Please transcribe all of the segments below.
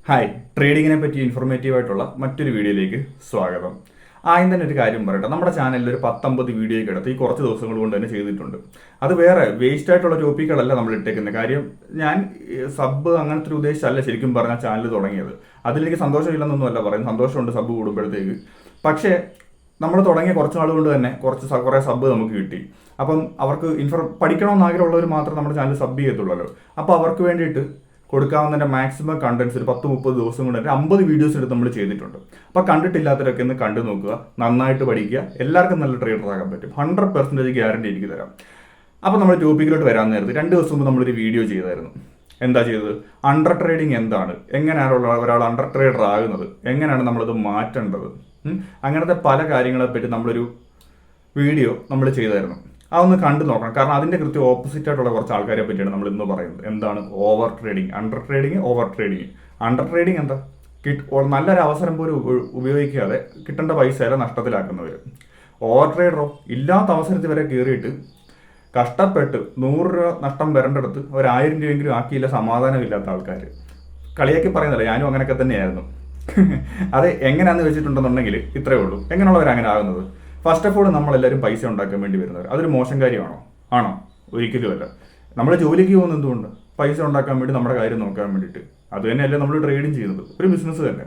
Hi, ട്രേഡിങ്ങിനെ പറ്റി informative ആയിട്ടുള്ള മറ്റൊരു വീഡിയോയിലേക്ക് സ്വാഗതം. ആദ്യം തന്നെ ഒരു കാര്യം പറയട്ടെ, നമ്മുടെ ചാനലിൽ ഒരു 19 വീഡിയോ കിടത്ത് ഈ കുറച്ച് ദിവസങ്ങൾ കൊണ്ട് തന്നെ ചെയ്തിട്ടുണ്ട്. അത് വേറെ വേസ്റ്റ് ആയിട്ടുള്ള ടോപ്പിക്കുകളല്ല നമ്മൾ ഇട്ടേക്കുന്നത്. കാര്യം ഞാൻ സബ് അങ്ങനത്തെ ഒരു ഉദ്ദേശമല്ല ശരിക്കും പറഞ്ഞാൽ ചാനൽ തുടങ്ങിയത്. അതിലെനിക്ക് സന്തോഷമില്ലെന്നൊന്നുമല്ല പറയുന്നത്, സന്തോഷമുണ്ട് സബ് കൂടുമ്പോഴത്തേക്ക്. പക്ഷേ നമ്മൾ തുടങ്ങിയ കുറച്ച് നാൾ കൊണ്ട് തന്നെ കുറേ സബ് നമുക്ക് കിട്ടി. അപ്പം അവർക്ക് പഠിക്കണമെന്ന് ആഗ്രഹമുള്ളവർ മാത്രം നമ്മുടെ ചാനൽ സബ് ചെയ്യത്തുള്ളല്ലോ. അപ്പോൾ അവർക്ക് വേണ്ടിയിട്ട് കൊടുക്കാവുന്നതിൻ്റെ മാക്സിമം കണ്ടന്റ്സ് ഒരു 10-30 ദിവസം കൊണ്ട് തന്നെ 50 വീഡിയോസ് എടുത്ത് നമ്മൾ ചെയ്തിട്ടുണ്ട്. അപ്പോൾ കണ്ടിട്ടില്ലാത്തവരൊക്കെ ഒന്ന് കണ്ടു നോക്കുക, നന്നായിട്ട് പഠിക്കുക, എല്ലാവർക്കും നല്ല ട്രേഡർ ആകാൻ പറ്റും. 100% ഗ്യാരണ്ടി എനിക്ക് തരാം. അപ്പോൾ നമ്മൾ ടോപ്പിക്കിലോട്ട് വരാൻ നേരത്ത് 2 ദിവസം മുമ്പ് നമ്മളൊരു വീഡിയോ ചെയ്തായിരുന്നു. എന്താ ചെയ്തത്? അണ്ടർ ട്രേഡിങ് എന്താണ്, എങ്ങനെയാണ് ഒരാൾ അണ്ടർ ട്രേഡർ ആകുന്നത്, എങ്ങനെയാണ് നമ്മളത് മാറ്റേണ്ടത്, അങ്ങനത്തെ പല കാര്യങ്ങളെ പറ്റി നമ്മളൊരു വീഡിയോ നമ്മൾ ചെയ്തായിരുന്നു. അതൊന്ന് കണ്ടു നോക്കണം. കാരണം അതിന്റെ കൃത്യം ഓപ്പോസിറ്റ് ആയിട്ടുള്ള കുറച്ച് ആൾക്കാരെ പറ്റിയാണ് നമ്മൾ ഇന്ന് പറയുന്നത്. എന്താണ് over trading, under trading, over trading. Under trading എന്താ? നല്ലൊരു അവസരം പോലും ഉപയോഗിക്കാതെ കിട്ടേണ്ട പൈസ നഷ്ടത്തിലാക്കുന്നവർ. ഓവർ ട്രേഡറോ ഇല്ലാത്ത അവസരത്തിൽ വരെ കയറിയിട്ട് കഷ്ടപ്പെട്ട് 100 രൂപ നഷ്ടം വരേണ്ടടുത്ത് ഒരു 1000 രൂപയെങ്കിലും ആക്കിയില്ല സമാധാനമില്ലാത്ത ആൾക്കാർ. കളിയാക്കി പറയുന്നില്ല, ഞാനും അങ്ങനെയൊക്കെ തന്നെയായിരുന്നു. അത് എങ്ങനെയാണെന്ന് വെച്ചിട്ടുണ്ടെന്നുണ്ടെങ്കിൽ ഇത്രയേ ഉള്ളൂ. എങ്ങനെയുള്ളവരങ്ങനെ ആകുന്നത്? ഫസ്റ്റ് ഓഫ് ഓൾ നമ്മളെല്ലാവരും പൈസ ഉണ്ടാക്കാൻ വേണ്ടി വരുന്നവർ. അതൊരു മോശം കാര്യമാണോ? ആണോ? ഒരിക്കലുമല്ല. നമ്മൾ ജോലിക്ക് പോകുന്നത് എന്തുകൊണ്ട്? പൈസ ഉണ്ടാക്കാൻ വേണ്ടി, നമ്മുടെ കാര്യം നോക്കാൻ വേണ്ടിയിട്ട്. അത് തന്നെയല്ലേ നമ്മൾ ട്രേഡിങ് ചെയ്യുന്നത്, ഒരു ബിസിനസ് തന്നെ.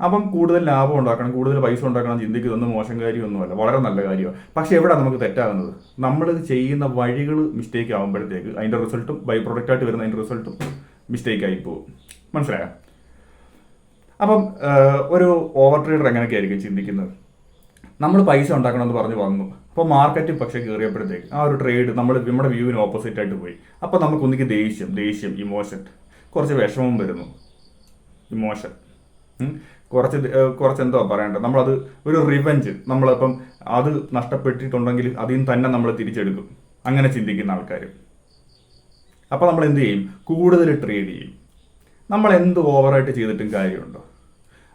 അപ്പം കൂടുതൽ ലാഭം ഉണ്ടാക്കണം, കൂടുതൽ പൈസ ഉണ്ടാക്കണം ചിന്തിക്കുന്നതൊന്നും മോശം കാര്യമൊന്നുമല്ല, വളരെ നല്ല കാര്യമാണ്. പക്ഷെ എവിടെ നമുക്ക് തെറ്റാകുന്നത്? നമ്മൾ ചെയ്യുന്ന വഴികൾ മിസ്റ്റേക്ക് ആകുമ്പോഴത്തേക്ക് അതിൻ്റെ റിസൾട്ടും ബൈ പ്രൊഡക്റ്റായിട്ട് വരുന്ന അതിൻ്റെ റിസൾട്ടും മിസ്റ്റേക്ക് ആയി പോകും. മനസ്സിലായോ? അപ്പം ഒരു ഓവർ ട്രേഡർ എങ്ങനെയൊക്കെ ആയിരിക്കും ചിന്തിക്കുന്നത്? നമ്മൾ പൈസ ഉണ്ടാക്കണമെന്ന് പറഞ്ഞ് വന്നു. അപ്പോൾ മാർക്കറ്റ് പക്ഷേ കയറിയപ്പോഴത്തേക്ക് ആ ഒരു ട്രേഡ് നമ്മുടെ വ്യൂവിന് ഓപ്പോസിറ്റ് ആയിട്ട് പോയി. അപ്പോൾ നമുക്ക് ഒന്നിക്ക് ദേഷ്യം, ഇമോഷൻ, കുറച്ച് വിഷമം വരുന്നു. ഇമോഷൻ കുറച്ച് എന്തോ പറയണ്ടത്, നമ്മളത് ഒരു റിവെഞ്ച്, നമ്മളിപ്പം അത് നഷ്ടപ്പെട്ടിട്ടുണ്ടെങ്കിൽ അതിൽ നിന്ന് തന്നെ നമ്മൾ തിരിച്ചെടുക്കും. അങ്ങനെ ചിന്തിക്കുന്ന ആൾക്കാർ. അപ്പോൾ നമ്മൾ എന്ത് ചെയ്യും? കൂടുതൽ ട്രേഡ് ചെയ്യും. നമ്മൾ എന്ത് ഓവറായിട്ട് ചെയ്തിട്ടും കാര്യമുണ്ടോ?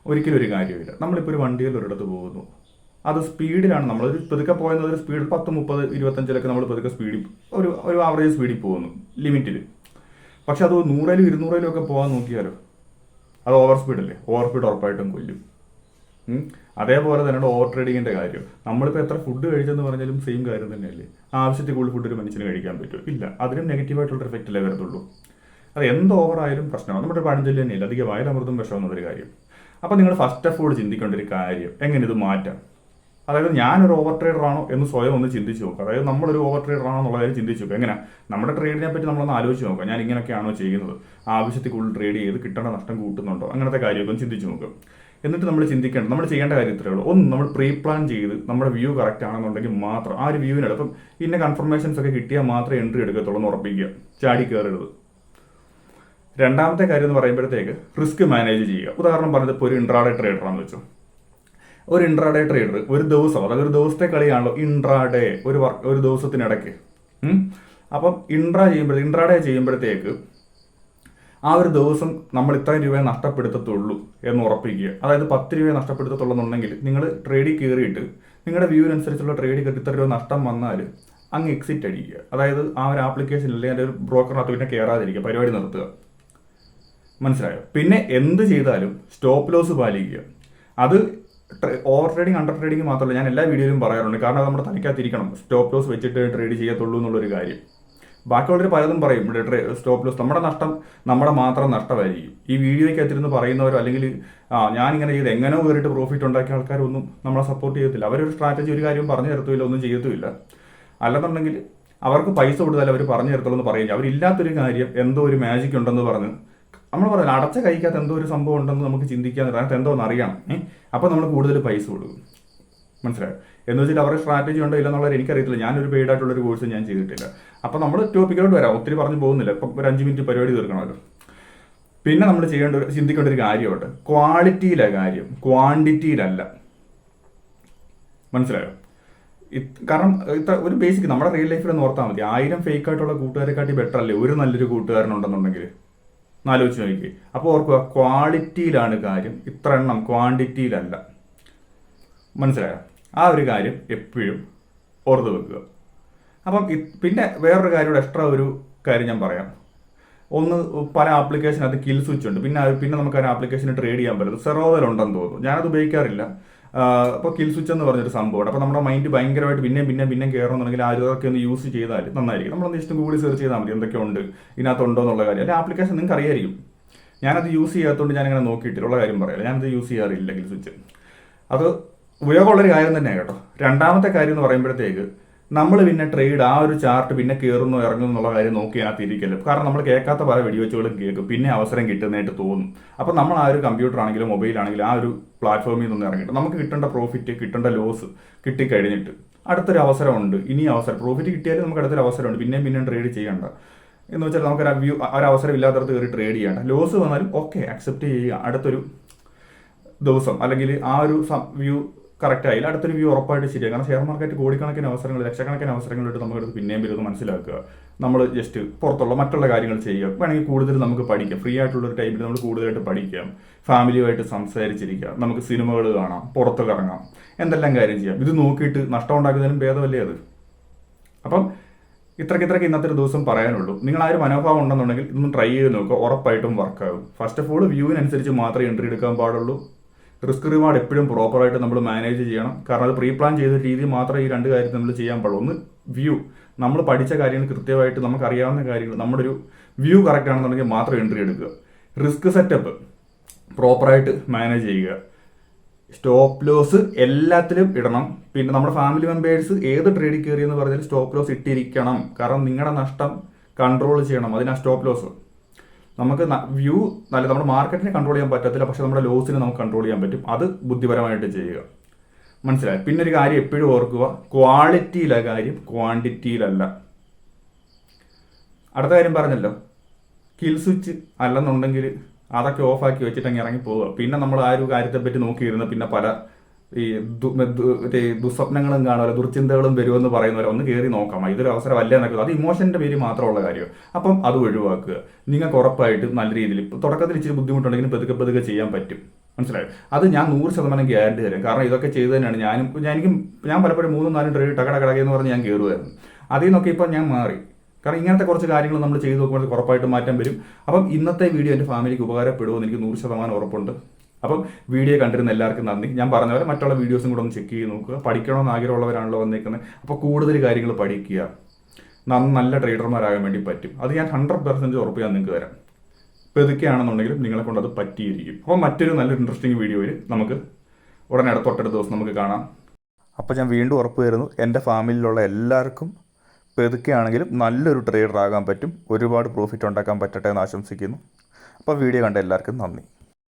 ഒരിക്കലും ഒരു കാര്യമില്ല. നമ്മളിപ്പോൾ ഒരു വണ്ടിയിൽ ഒരിടത്ത് പോകുന്നു, അത് സ്പീഡിലാണ്, നമ്മളൊരു പതുക്കെ പോയെന്നത് ഒരു സ്പീഡ് 10, 30, 25 നമ്മൾ പതുക്കെ സ്പീഡിൽ ഒരു ആവറേജ് സ്പീഡിൽ പോകുന്നു ലിമിറ്റിൽ. പക്ഷെ അത് 100-ലും 200-ലും ഒക്കെ പോകാൻ നോക്കിയാലോ അത് ഓവർ സ്പീഡല്ലേ? ഓവർ സ്പീഡ് ഉറപ്പായിട്ടും കൊല്ലും. അതേപോലെ തന്നെയാണ് ഓവർ ട്രേഡിങ്ങിൻ്റെ കാര്യം. നമ്മളിപ്പോൾ എത്ര ഫുഡ് കഴിച്ചെന്ന് പറഞ്ഞാലും സെയിം കാര്യം തന്നെയല്ലേ? ആവശ്യത്തിൽ കൂടുതൽ ഫുഡ് ഒരു മനുഷ്യന് കഴിക്കാൻ പറ്റുമോ? ഇല്ല. അതിനും നെഗറ്റീവായിട്ടുള്ള എഫക്റ്റല്ലേ വരത്തുള്ളൂ. അത് എന്ത് ഓവറായാലും പ്രശ്നമാണ്. നമ്മുടെ പഴഞ്ചൊല്ലി തന്നെയില്ല, അധികമായാലും അമൃതും വിഷമെന്നൊരു കാര്യം. അപ്പോൾ നിങ്ങൾ ഫസ്റ്റ് ഓഫ് ഓൾ ചിന്തിക്കേണ്ട ഒരു കാര്യം, എങ്ങനെ ഇത് മാറ്റാം. അതായത് ഞാനൊരു ഓവർ ട്രേഡർ ആണോ എന്ന് സ്വയം ഒന്ന് ചിന്തിച്ച് നോക്കുക. അതായത് നമ്മളൊരു ഓവർ ട്രേഡർ ആണോ എന്നുള്ള കാര്യം ചിന്തിച്ച് നോക്കുക. എങ്ങനെ നമ്മുടെ ട്രേഡിനെ പറ്റി നമ്മളൊന്ന് ആലോചിച്ച് നോക്കുക. ഞാൻ ഇങ്ങനെയൊക്കെയാണോ ചെയ്യുന്നത്? ആവശ്യത്തിൽ കൂടുതൽ ട്രേഡ് ചെയ്ത് കിട്ടേണ്ട നഷ്ടം കൂട്ടുന്നുണ്ടോ? അങ്ങനത്തെ കാര്യമൊക്കെ ചിന്തിച്ച് നോക്കുക. എന്നിട്ട് നമ്മൾ ചിന്തിക്കേണ്ടത്, നമ്മൾ ചെയ്യേണ്ട കാര്യം ഇത്രയേ ഉള്ളൂ. ഒന്ന്, നമ്മൾ പ്രീ പ്ലാൻ ചെയ്ത് നമ്മുടെ വ്യൂ കറക്റ്റ് ആണെന്നുണ്ടെങ്കിൽ മാത്രം ആ ഒരു വ്യൂവിനടുപ്പം ഇന്ന കൺഫർമേഷൻസ് ഒക്കെ കിട്ടിയാൽ മാത്രമേ എൻട്രി എടുക്കത്തുള്ളൂ എന്ന് ഉറപ്പിക്കുക. ചാടി കയറരുത്. രണ്ടാമത്തെ കാര്യം എന്ന് പറയുമ്പോഴത്തേക്ക് റിസ്ക് മാനേജ് ചെയ്യുക. ഉദാഹരണം പറഞ്ഞത് ഇപ്പോൾ ഒരു ഇൻട്രാഡേ ട്രേഡറാണെന്ന് വെച്ചു. ഒരു ഇൻട്രാഡേ ട്രേഡർ ഒരു ദിവസം, അതായത് ഒരു ദിവസത്തെ കളിയാണല്ലോ ഇൻട്രാഡേ, ഒരു ദിവസത്തിനിടയ്ക്ക്. അപ്പം ഇൻട്രാഡേ ചെയ്യുമ്പോഴത്തേക്ക് ആ ഒരു ദിവസം നമ്മൾ ഇത്രയും രൂപയെ നഷ്ടപ്പെടുത്തത്തുള്ളൂ എന്ന് ഉറപ്പിക്കുക. അതായത് 10 രൂപയെ നഷ്ടപ്പെടുത്തത്തുള്ളെന്നുണ്ടെങ്കിൽ നിങ്ങൾ ട്രേഡിൽ കയറിയിട്ട് നിങ്ങളുടെ വ്യൂവിനനുസരിച്ചുള്ള ട്രേഡ് കയറി ഇത്ര രൂപ നഷ്ടം വന്നാൽ അങ്ങ് എക്സിറ്റ് അടിക്കുക. അതായത് ആ ഒരു ആപ്ലിക്കേഷനിൽ അതിൻ്റെ ഒരു ബ്രോക്കറിനകത്ത് പിന്നെ കയറാതിരിക്കുക, പരിപാടി നിർത്തുക. മനസ്സിലായോ? പിന്നെ എന്ത് ചെയ്താലും സ്റ്റോപ്പ് ലോസ് പാലിക്കുക. അത് ഓവർ ട്രേഡിങ്, അണ്ടർ ട്രേഡിങ് മാത്രമല്ല, ഞാൻ എല്ലാ വീഡിയോയിലും പറയാറുണ്ട്. കാരണം അത് നമ്മുടെ തനിക്കകത്തിരിക്കണം. സ്റ്റോപ്പ് ലോസ് വെച്ചിട്ട് ട്രേഡ് ചെയ്യത്തുള്ളൂ എന്നുള്ളൊരു കാര്യം. ബാക്കിയുള്ളവർ പലതും പറയും ഇവിടെ സ്റ്റോപ്പ് ലോസ് നമ്മുടെ നഷ്ടം നമ്മുടെ മാത്രം നഷ്ടമായിരിക്കും. ഈ വീഡിയോയ്ക്കകത്തിരുന്ന് പറയുന്നവരോ അല്ലെങ്കിൽ ഞാനിങ്ങനെ ചെയ്ത് എങ്ങനെയോ കയറിയിട്ട് പ്രോഫിറ്റ് ഉണ്ടാക്കിയ ആൾക്കാരൊന്നും നമ്മളെ സപ്പോർട്ട് ചെയ്യത്തില്ല. അവരൊരു സ്ട്രാറ്റജി ഒരു കാര്യം പറഞ്ഞു തരത്തുമില്ല, ഒന്നും ചെയ്യത്തുമില്ല. അല്ലെന്നുണ്ടെങ്കിൽ അവർക്ക് പൈസ കൊടുത്താൽ അവർ പറഞ്ഞു തരത്തുള്ളൂ എന്ന് പറയില്ല. അവരില്ലാത്തൊരു കാര്യം എന്തോ ഒരു മാജിക് ഉണ്ടെന്ന് പറഞ്ഞ് നമ്മൾ പറയുന്നത് അടച്ച കഴിക്കാത്ത എന്തോ ഒരു സംഭവം ഉണ്ടെന്ന് നമുക്ക് ചിന്തിക്കാൻ, അതിനകത്ത് എന്തോ ഒന്ന് അറിയണം. അപ്പോൾ നമ്മൾ കൂടുതൽ പൈസ കൊടുക്കും. മനസ്സിലായോ? എന്ന് വെച്ചിട്ട് അവരുടെ സ്ട്രാറ്റജി ഉണ്ടോ ഇല്ലെന്നുള്ളത് എനിക്കറിയത്തില്ല. ഞാനൊരു പെയ്ഡ് ആയിട്ടുള്ളൊരു കോഴ്സ് ഞാൻ ചെയ്തിട്ടില്ല. അപ്പോൾ നമ്മൾ ടോപ്പിക്കിലോട്ട് വരാം. ഒത്തിരി പറഞ്ഞു പോകുന്നില്ല. ഇപ്പം ഒരു 5 മിനിറ്റ് പരിപാടി തീർക്കണമല്ലോ. പിന്നെ നമ്മൾ ചിന്തിക്കേണ്ട ഒരു കാര്യമുണ്ട്. ക്വാളിറ്റിയിലാണ് കാര്യം, ക്വാണ്ടിറ്റിയിലല്ല. മനസ്സിലായോ? കാരണം ഒരു ബേസിക് നമ്മുടെ റിയൽ ലൈഫിൽ ഒന്ന് ഓർത്താൽ മതി. 1000 ഫേക്ക് ആയിട്ടുള്ള കൂട്ടുകാരെക്കാട്ടി ബെറ്റർ അല്ലേ ഒരു നല്ലൊരു കൂട്ടുകാരനുണ്ടെന്നുണ്ടെങ്കിൽ? ആലോചിച്ച് നോക്കി. അപ്പോൾ ഓർക്കുക, ക്വാളിറ്റിയിലാണ് കാര്യം, ഇത്ര എണ്ണം ക്വാണ്ടിറ്റിയിലല്ല. മനസ്സിലായോ? ആ ഒരു കാര്യം എപ്പോഴും ഓർത്ത് വെക്കുക. അപ്പം പിന്നെ വേറൊരു കാര്യം, എക്സ്ട്രാ ഒരു കാര്യം ഞാൻ പറയാം. ഒന്ന് പല ആപ്ലിക്കേഷൻ അത് കിൽ സ്വിച്ച് ഉണ്ട്, പിന്നെ നമുക്ക് ആ ആപ്ലിക്കേഷന് ട്രേഡ് ചെയ്യാൻ പറ്റും. സെറോവലുണ്ടെന്ന് തോന്നുന്നു, ഞാനത് ഉപയോഗിക്കാറില്ല. അപ്പോൾ കിൽ സ്വിച്ച് എന്ന് പറഞ്ഞൊരു സംഭവമാണ്. അപ്പോൾ നമ്മുടെ മൈൻഡ് ഭയങ്കരമായിട്ട് പിന്നെയും കയറണമെന്നുണ്ടെങ്കിൽ അതൊക്കെ ഒന്ന് യൂസ് ചെയ്താൽ നന്നായിരിക്കും. നമ്മളൊന്ന് ജസ്റ്റ് ഗൂഗിളിൽ സെർച്ച് ചെയ്താൽ മതി എന്തൊക്കെയുണ്ട് ഇതിനകത്തുണ്ടോ എന്നുള്ള കാര്യം. അല്ലെങ്കിൽ ആപ്ലിക്കേഷൻ നിങ്ങൾക്ക് അറിയായിരിക്കും. ഞാനത് യൂസ് ചെയ്യാത്തതുകൊണ്ട് ഞാനിങ്ങനെ നോക്കിയിട്ടുള്ള കാര്യം പറയാം. ഞാനത് യൂസ് ചെയ്യാറില്ല കിൽ സ്വിച്ച്. അത് ഉപയോഗമുള്ളൊരു കാര്യം തന്നെയാണ് കേട്ടോ. രണ്ടാമത്തെ കാര്യം എന്ന് പറയുമ്പോഴത്തേക്ക് നമ്മൾ പിന്നെ ട്രേഡ് ആ ഒരു ചാർട്ട് പിന്നെ കയറുന്നു ഇറങ്ങുന്നു എന്നുള്ള കാര്യം നോക്കി അതിനകത്ത് ഇരിക്കല്ലോ. കാരണം നമ്മൾ കേൾക്കാത്ത പല വെടിവെച്ചുകളും കേൾക്കും, പിന്നെ അവസരം കിട്ടുന്നതായിട്ട് തോന്നും. അപ്പം നമ്മൾ ആ ഒരു കമ്പ്യൂട്ടർ ആണെങ്കിലും മൊബൈലാണെങ്കിലും ആ ഒരു പ്ലാറ്റ്ഫോമിൽ നിന്ന് ഇറങ്ങിയിട്ട് നമുക്ക് കിട്ടേണ്ട പ്രോഫിറ്റ് കിട്ടേണ്ട ലോസ് കിട്ടിക്കഴിഞ്ഞിട്ട് അടുത്തൊരു അവസരമുണ്ട്, ഇനി അവസരം പ്രോഫിറ്റ് കിട്ടിയാലും നമുക്ക് അടുത്തൊരു അവസരമുണ്ട്, പിന്നെയും ട്രേഡ് ചെയ്യണ്ട എന്ന് വെച്ചാൽ നമുക്ക് ഒരു അവസരം ഇല്ലാത്തടത്ത് കയറി ട്രേഡ് ചെയ്യേണ്ട. ലോസ് വന്നാലും ഓക്കെ അക്സെപ്റ്റ് ചെയ്യുക, അടുത്തൊരു ദിവസം അല്ലെങ്കിൽ ആ ഒരു വ്യൂ കറക്റ്റ് ആയില്ല അടുത്തൊരു വ്യൂ ഉറപ്പായിട്ട് ശരിയാണ്. കാരണം ഷെയർ മാർക്കറ്റ് കോടിക്കണക്കിന് അവസരങ്ങൾ ലക്ഷക്കണക്കിന് അവസരങ്ങളിട്ട് നമുക്കടുത്ത് പിന്നെയും വരുന്നത് മനസ്സിലാക്കുക. നമ്മൾ ജസ്റ്റ് പുറത്തുള്ള മറ്റുള്ള കാര്യങ്ങൾ ചെയ്യുക, വേണമെങ്കിൽ കൂടുതൽ നമുക്ക് പഠിക്കാം. ഫ്രീ ആയിട്ടുള്ളൊരു ടൈമിൽ നമ്മൾ കൂടുതലായിട്ട് പഠിക്കാം, ഫാമിലിയുമായിട്ട് സംസാരിച്ചിരിക്കാം, നമുക്ക് സിനിമകൾ കാണാം, പുറത്ത് കറങ്ങാം, എന്തെല്ലാം കാര്യം ചെയ്യാം. ഇത് നോക്കിയിട്ട് നഷ്ടം ഉണ്ടാക്കുന്നതിനും ഭേദമല്ലേ അത്. അപ്പം ഇത്രയ്ക്ക് ഇന്നത്തെ ഒരു ദിവസം പറയാനുള്ളൂ. നിങ്ങൾ ആ ഒരു മനോഭാവം ഉണ്ടെന്നുണ്ടെങ്കിൽ ഇതൊന്ന് ട്രൈ ചെയ്ത് നോക്കുക, ഉറപ്പായിട്ടും വർക്കാകും. ഫസ്റ്റ് ഓഫ് ഓൾ വ്യൂവിനനുസരിച്ച് മാത്രമേ എൻട്രി എടുക്കാൻ പാടുള്ളൂ. റിസ്ക് റിവാർഡ് എപ്പോഴും പ്രോപ്പറായിട്ട് നമ്മൾ മാനേജ് ചെയ്യണം. കാരണം അത് പ്രീ പ്ലാൻ ചെയ്ത രീതി മാത്രമേ ഈ രണ്ട് കാര്യത്തിൽ നമ്മൾ ചെയ്യാൻ പാടുള്ളൂ. ഒന്ന് വ്യൂ, നമ്മൾ പഠിച്ച കാര്യങ്ങൾ കൃത്യമായിട്ട് നമുക്കറിയാവുന്ന കാര്യങ്ങൾ നമ്മുടെ ഒരു വ്യൂ കറക്റ്റ് ആണെന്നുണ്ടെങ്കിൽ മാത്രം എൻട്രി എടുക്കുക. റിസ്ക് സെറ്റപ്പ് പ്രോപ്പറായിട്ട് മാനേജ് ചെയ്യുക. സ്റ്റോപ്പ് ലോസ് എല്ലാത്തിലും ഇടണം. പിന്നെ നമ്മുടെ ഫാമിലി മെമ്പേഴ്സ് ഏത് ട്രേഡിൽ കയറിയെന്ന് പറഞ്ഞാൽ സ്റ്റോപ്പ് ലോസ് ഇട്ടിരിക്കണം. കാരണം നിങ്ങളുടെ നഷ്ടം കൺട്രോൾ ചെയ്യണം, അതിനാ സ്റ്റോപ്പ് ലോസ്. നമുക്ക് വ്യൂ നല്ല നമ്മുടെ മാർക്കറ്റിനെ കൺട്രോൾ ചെയ്യാൻ പറ്റത്തില്ല, പക്ഷെ നമ്മുടെ ലോസിനെ നമുക്ക് കൺട്രോൾ ചെയ്യാൻ പറ്റും. അത് ബുദ്ധിപരമായിട്ട് ചെയ്യുക. മനസ്സിലായി? പിന്നെ ഒരു കാര്യം എപ്പോഴും ഓർക്കുക, ക്വാളിറ്റിയിലെ കാര്യം ക്വാണ്ടിറ്റിയിലല്ല. അടുത്ത കാര്യം പറഞ്ഞല്ലോ, കിൽ സ്വിച്ച് അല്ലെന്നുണ്ടെങ്കിൽ അതൊക്കെ ഓഫാക്കി വെച്ചിട്ട് ഇറങ്ങി പോവുക. പിന്നെ നമ്മൾ ആ ഒരു കാര്യത്തെപ്പറ്റി നോക്കിയിരുന്ന് പിന്നെ പല ഈ ദുസ്വപ്നങ്ങളും കാണുമല്ലോ, ദുർചിന്തകളും വരുമെന്ന് പറയുന്നവരെ ഒന്ന് കയറി നോക്കാം. ഇതൊരു അവസരം അല്ല എന്നൊക്കെ, അത് ഇമോഷൻ്റെ പേര് മാത്രമുള്ള കാര്യം. അപ്പം അത് ഒഴിവാക്കുക. നിങ്ങൾക്ക് ഉറപ്പായിട്ട് നല്ല രീതിയിൽ തുടക്കത്തിൽ ഇച്ചിരി ബുദ്ധിമുട്ടുണ്ടെങ്കിലും പതുക്കെ ചെയ്യാൻ പറ്റും. മനസ്സിലായോ? അത് ഞാൻ 100% ഗ്യാരണ്ടി തരാം. കാരണം ഇതൊക്കെ ചെയ്ത് തന്നെയാണ് ഞാൻ പലപ്പോഴും 3-4 ട്രേഡ് ടകടകടകയെന്ന് പറഞ്ഞ് ഞാൻ കയറുമായിരുന്നു. അതിൽ നിന്നൊക്കെ ഇപ്പം ഞാൻ മാറി. കാരണം ഇങ്ങനത്തെ കുറച്ച് കാര്യങ്ങൾ നമ്മൾ ചെയ്ത് നോക്കുമ്പോൾ ഉറപ്പായിട്ട് മാറ്റം വരും. അപ്പം ഇന്നത്തെ വീഡിയോ എൻ്റെ ഫാമിലിക്ക് ഉപകാരപ്പെടുമെന്ന് എനിക്ക് 100% ഉറപ്പുണ്ട്. അപ്പം വീഡിയോ കണ്ടിരുന്ന എല്ലാവർക്കും നന്ദി. ഞാൻ പറഞ്ഞ പോലെ മറ്റുള്ള വീഡിയോസും കൂടെ ഒന്ന് ചെക്ക് ചെയ്ത് നോക്കുക. പഠിക്കണമെന്ന് ആഗ്രഹമുള്ളവരാണല്ലോ വന്നേക്കുന്നത്. അപ്പോൾ കൂടുതൽ കാര്യങ്ങൾ പഠിക്കുക. നല്ല ട്രേഡർമാരാകാൻ വേണ്ടി പറ്റും. അത് ഞാൻ 100% ഉറപ്പ് ഞാൻ നിങ്ങൾക്ക് തരാം. പെതുക്കെയാണെന്നുണ്ടെങ്കിലും നിങ്ങളെ കൊണ്ട് അത് പറ്റിയിരിക്കും. അപ്പോൾ മറ്റൊരു നല്ലൊരു ഇൻട്രസ്റ്റിംഗ് വീഡിയോയിൽ നമുക്ക് ഉടനെ തൊട്ടടുത്ത ദിവസം നമുക്ക് കാണാം. അപ്പോൾ ഞാൻ വീണ്ടും ഉറപ്പ് തരുന്നു, എൻ്റെ ഫാമിലിയിലുള്ള എല്ലാവർക്കും പെതുക്കെയാണെങ്കിലും നല്ലൊരു ട്രേഡർ ആകാൻ പറ്റും. ഒരുപാട് പ്രോഫിറ്റ് ഉണ്ടാക്കാൻ പറ്റട്ടെ എന്ന് ആശംസിക്കുന്നു. അപ്പോൾ വീഡിയോ കണ്ട എല്ലാവർക്കും നന്ദി.